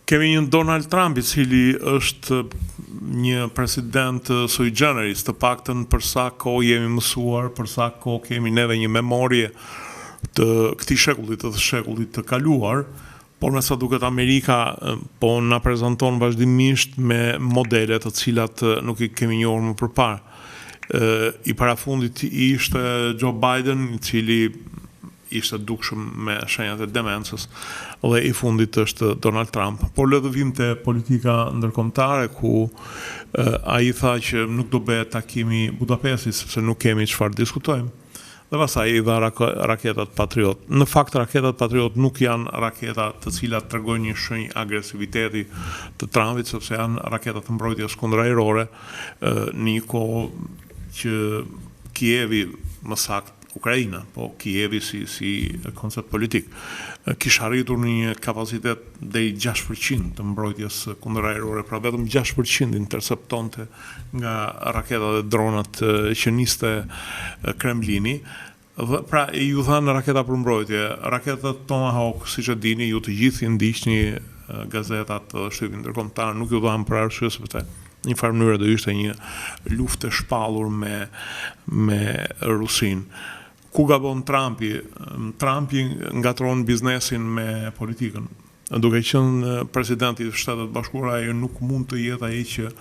Kemi një Donald Trump I cili është një president sui generis, të paktën për sa kohë jemi mësuar, për sa kohë kemi neve një memorje të këtij shekullit, të shekullit të kaluar, por me sa duket Amerika po na prezanton vazhdimisht me modele të cilat nuk I kemi njohur më përpara. I parafundit ishte Joe Biden, I cili ishte dukshëm me shenjat e demencës, dhe I fundit është Donald Trump. Por le të vim te politika ndërkombëtare ku ai tha që nuk do bëhet takimi Budapestit sepse nuk kemi çfarë diskutojmë. Dhe pastaj I dha raketat Patriot. Në fakt raketat Patriot nuk janë raketa të cilat tregojnë një shenjë agresiviteti të Trumpit, sepse janë raketa të mbrojtjes kundërajrore në një kohë që Kievi, më saktë Ukraina, po Kievi si koncept politik, kishte arritur në një kapacitet deri 6% të mbrojtjes kundërajrore, pra vetëm 6% interceptonte nga raketat dhe dronat që niste Kremlini. Pra ju dhanë raketa për mbrojtje, raketat Tomahawk, siç e dini, ju të gjithë I ndiqni gazetat dhe shtypin ndërkombëtar, nuk ju dhanë për arsye sepse në një farë mënyrë do ishte një luftë e shpallur me Rusinë. Ku gabon Trumpi? Trumpi ngatron biznesin me politikën. Duke qenë presidenti I Shtetet Bashkuara, ai nuk mund të jetë ai që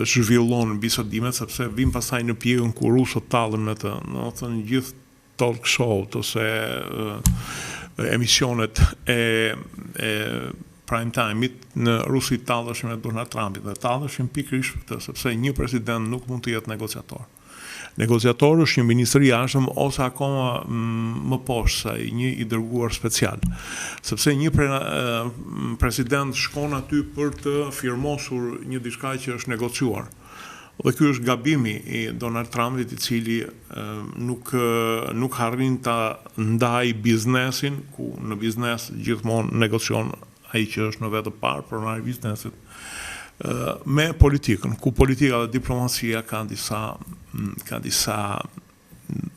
zhvillon bisedimet, sepse vin pastaj në pjekën ku rusët tallen me të. Do të thënë gjithë talk show ose emisionet e prime time-it në Rusi talleshin me Donald Trumpin dhe talleshin pikërisht për këtë, sepse një president nuk mund të jetë negociator. Negociator është një ministër I jashtëm ose akoma më poshtë se një I dërguar special. Sepse një president shkon aty për të firmosur një diçka që është negociuar. Dhe ky është gabimi I Donald Trumpit I cili nuk harrin ta ndaj biznesin, ku në biznes gjithmonë negocion ai që është në vetë parë pronari I biznesit, me politikën, ku politika dhe diplomacia kanë disa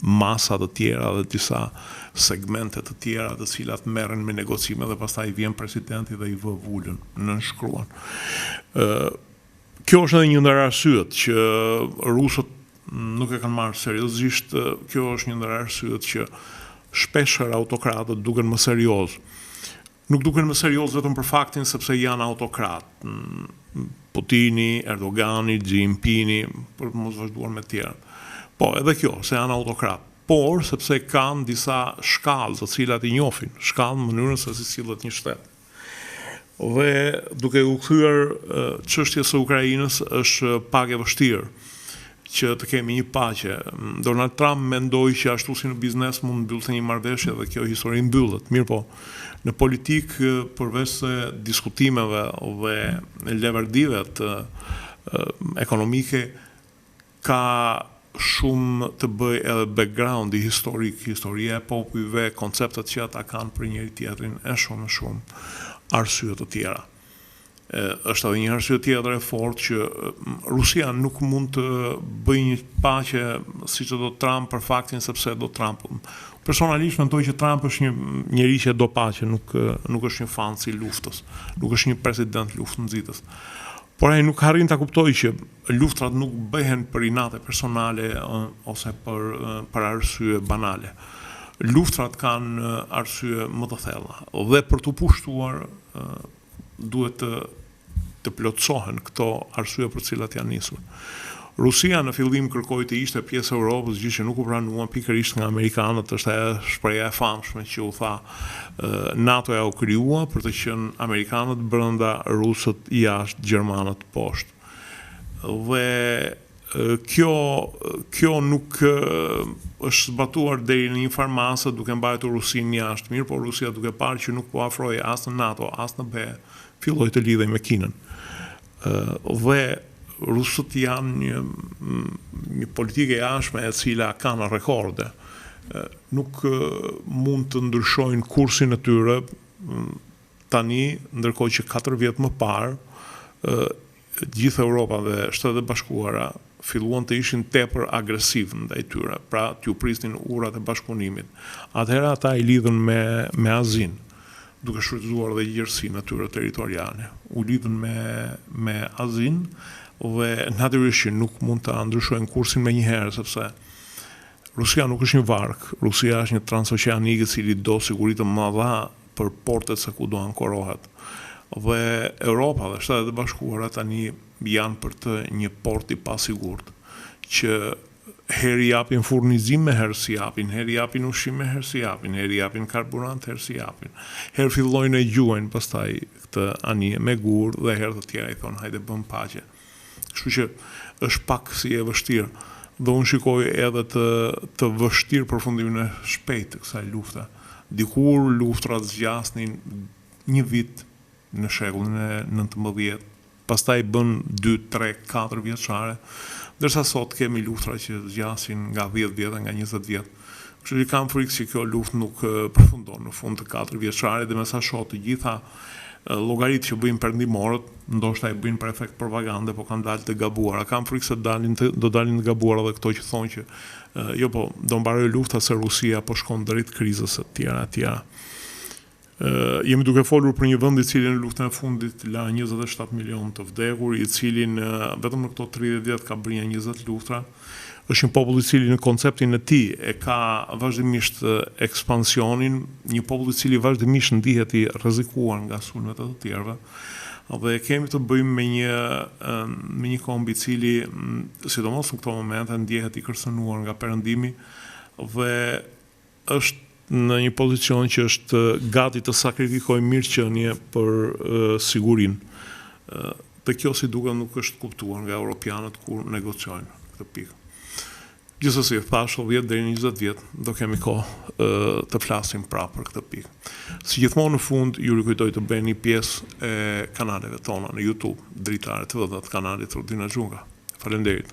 masa të tjera dhe disa segmente të tjera të cilat merren me negocime dhe pastaj vjen presidenti dhe I vë vulën, nënshkruan. Kjo është edhe një ndër arsyet që rusët nuk e kanë marrë seriozisht, kjo është një ndër arsyet që shpeshherë autokratët duken më serioz. Nuk duken më serioz vetëm për faktin sepse janë autokrat. Putini, Erdogani, Xi Jinpingi, për të mos vazhduar me tjerët. Po, edhe kjo, se janë autokrat. Por, sepse kanë disa shkallë të cilat I njohin, shkallë në mënyrën se si sillet një shtet. Dhe duke u kthyer çështjes së Ukrainës është pak e vështirë që të kemi një paqe. Donald Trump mendoi që ashtu si në biznes mund mbyllte një marrëveshje dhe kjo histori mbyllet. Mirë po, në politik përveç se diskutimeve dhe levardive të ekonomike ka shumë të bëj edhe background I historik, historia e popujve, konceptet që ata kanë për njëri tjetrin e shumë arsye të tjera. Është edhe një arsye tjetër e fortë që Rusia nuk mund të bëjë një paqe siç do Trump për faktin sepse do Trump. Personalisht mendoj që Trump është një njeri që do paqe, nuk është një fan I luftës, nuk është një president luftënxitës. Por ai nuk arrin ta kuptojë që luftrat nuk bëhen për inate personale ose për arsye banale. Luftrat kanë arsye më të thella dhe për të pushtuar duhet të plotësohen këto arsye për cilat janë nisur. Rusia në fillim kërkoi të ishte pjesë e Europës, gjë që nuk u pranuan pikërisht nga amerikanët, është ajo shpreha e famshme që u tha NATO-ja u krijua për të qenë amerikanët brenda, rusët jashtë, gjermanët poshtë. Dhe kjo nuk është zbatuar deri në një farë duke mbajtur Rusinë jashtë, mirë, por Rusia duke parë që nuk po afrohej as në NATO, as në BE, filloi të lidhej me Kinën. Dhe rusët janë një politikë e jashtme e cila kanë rekorde. Nuk mund të ndryshojnë kursin e tyre tani, ndërkohë që 4 vjet më parë gjithë Europa dhe Shtetet Bashkuara filluan të ishin tepër agresiv ndaj tyre, pra t'ju prisnin urat e bashkëpunimit. Atëherë ata I lidhën me Azinë. duke shfrytzuar dhe gjerësi natyre territoriale. U lidhën me Azinë dhe natyrisht që nuk mund të ndryshojnë kursin me njëherë, sepse Rusia nuk është një vark, Rusia është një transoqeanik i cili do siguri të madha për portet se ku do ankorohet. Dhe Europa dhe Shtetet e Bashkuara tani janë për të një port i pasigurt, që herë japin furnizim me herë si japin, herë japin ushqim me herë si japin, herë japin karburant, herë si japin. Herë fillojnë e gjuajnë pastaj këtë anije me gur dhe herë të tjera i thonë hajde bëm paqe. Kështu që është pak si e vështirë. Dhe unë shikoj edhe të vështirë përfundimin e shpejtë të kësaj lufte. Dikur luftrat zgjasnin një vit në shekullin e 19, pastaj bën 2, 3, 4 vjeçare, ndërsa sot kemi luftra që zgjasin nga 10 vjet, nga 20 vjet. Kështu që kam frikë që kjo luftë nuk përfundon në fund të 4 vjeçare dhe me sa shoh të gjitha llogaritë që bëjnë perëndimorët, ndoshta e bëjnë për efekt propagande, po kanë dalë të gabuara. Kam frikë se do dalin të gabuara edhe këto që thonë që jo po, do mbaroj lufta se Rusia po shkon drejt krizës e tjera. Jemi duke folur për një vend i cili në luftën e fundit la 27 milion të vdekur, i cili vetëm në këto 30 vjet ka bërë 20 luftra. Është një popull i cili në konceptin e tij e ka vazhdimisht ekspansionin, një popull i cili vazhdimisht ndihet i rrezikuar nga sulmet e të tjerëve. Dhe kemi të bëjmë me një komb i cili, sidomos në këto momente, ndjehet i kërcënuar nga perëndimi dhe është në një pozicion që është gati të sakrifikojë mirëqenie për sigurinë. Dhe kjo si duket nuk është kuptuar nga europianët kur negociojnë këtë pikë. Gjithsesi, thash 10 deri në 20 vjet do kemi kohë të flasim prapë për këtë pikë. Si gjithmonë në fund, ju rikujtoj të bëni pjesë e kanaleve tona në YouTube, Dritare TV dhe të kanalit Rudina Xhunga. Faleminderit.